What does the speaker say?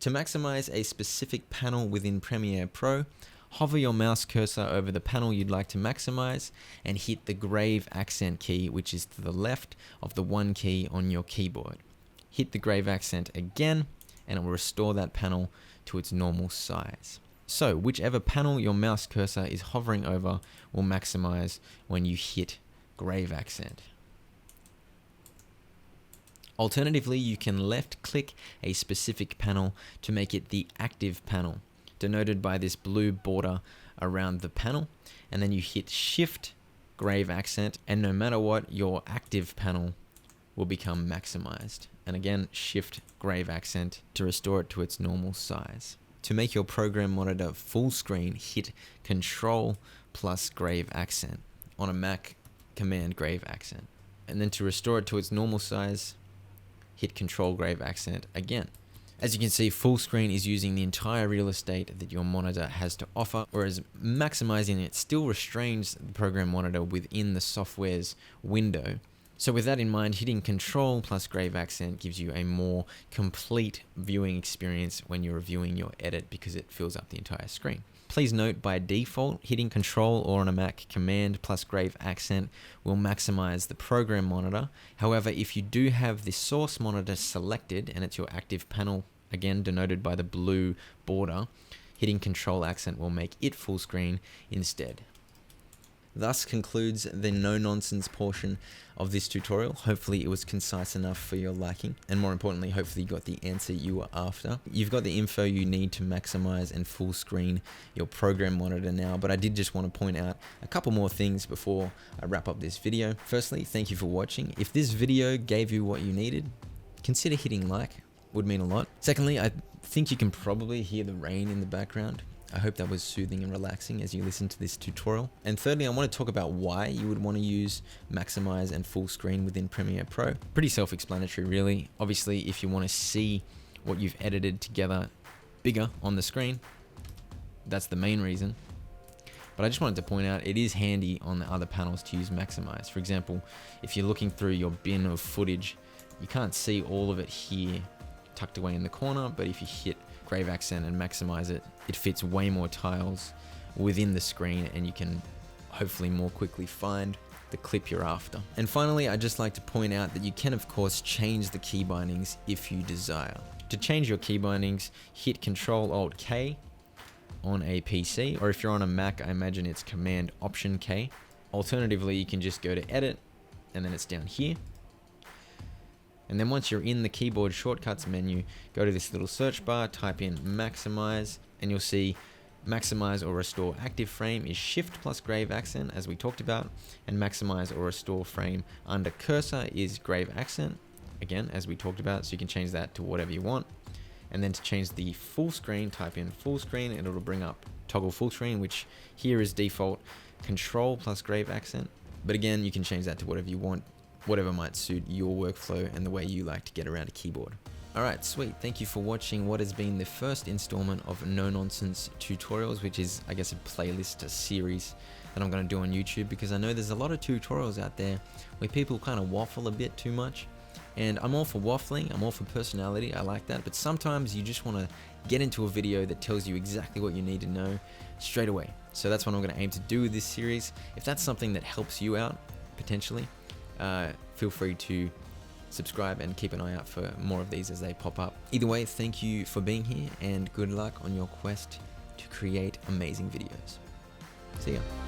To maximize a specific panel within Premiere Pro, hover your mouse cursor over the panel you'd like to maximize and hit the grave accent key, which is to the left of the 1 key on your keyboard. Hit the grave accent again and it will restore that panel to its normal size. So whichever panel your mouse cursor is hovering over will maximize when you hit grave accent. Alternatively, you can left click a specific panel to make it the active panel, denoted by this blue border around the panel, and then you hit Shift grave accent, and no matter what, your active panel will become maximized. And again, Shift grave accent to restore it to its normal size. To make your program monitor full screen, hit Control plus grave accent. On a Mac, Command grave accent. And then to restore it to its normal size, hit Control grave accent again. As you can see, full screen is using the entire real estate that your monitor has to offer, whereas maximizing it still restrains the program monitor within the software's window. So with that in mind, hitting Control plus grave accent gives you a more complete viewing experience when you're reviewing your edit because it fills up the entire screen. Please note, by default, hitting Control or on a Mac, Command plus grave accent will maximize the program monitor. However, if you do have the source monitor selected and it's your active panel, again denoted by the blue border, hitting Control accent will make it full screen instead. Thus concludes the no-nonsense portion of this tutorial. Hopefully it was concise enough for your liking, and more importantly, hopefully you got the answer you were after. You've got the info you need to maximize and full screen your program monitor now, but I did just want to point out a couple more things before I wrap up this video. Firstly, thank you for watching. If this video gave you what you needed, consider hitting like, would mean a lot. Secondly, I think you can probably hear the rain in the background. I hope that was soothing and relaxing as you listen to this tutorial. And thirdly, I want to talk about why you would want to use maximize and full screen within Premiere Pro. Pretty self-explanatory, really. Obviously, if you want to see what you've edited together bigger on the screen, that's the main reason. But I just wanted to point out it is handy on the other panels to use maximize. For example, if you're looking through your bin of footage, you can't see all of it here tucked away in the corner, but if you hit grave accent and maximize it, it fits way more tiles within the screen and you can hopefully more quickly find the clip you're after. And finally, I'd just like to point out that you can of course change the key bindings if you desire. To change your key bindings, hit Control-Alt-K on a PC, or if you're on a Mac, I imagine it's Command-Option-K. Alternatively, you can just go to Edit and then it's down here. And then once you're in the keyboard shortcuts menu, go to this little search bar, type in maximize, and you'll see maximize or restore active frame is Shift plus grave accent, as we talked about, and maximize or restore frame under cursor is grave accent, again, as we talked about, so you can change that to whatever you want. And then to change the full screen, type in full screen, and it'll bring up toggle full screen, which here is default Control plus grave accent. But again, you can change that to whatever you want, whatever might suit your workflow and the way you like to get around a keyboard. Alright, sweet. Thank you for watching what has been the first installment of No Nonsense Tutorials, which is, I guess, a playlist, a series that I'm going to do on YouTube, because I know there's a lot of tutorials out there where people kind of waffle a bit too much. And I'm all for waffling, I'm all for personality, I like that, but sometimes you just want to get into a video that tells you exactly what you need to know straight away. So that's what I'm going to aim to do with this series. If that's something that helps you out, potentially, feel free to subscribe and keep an eye out for more of these as they pop up. Either way, thank you for being here and good luck on your quest to create amazing videos. See ya.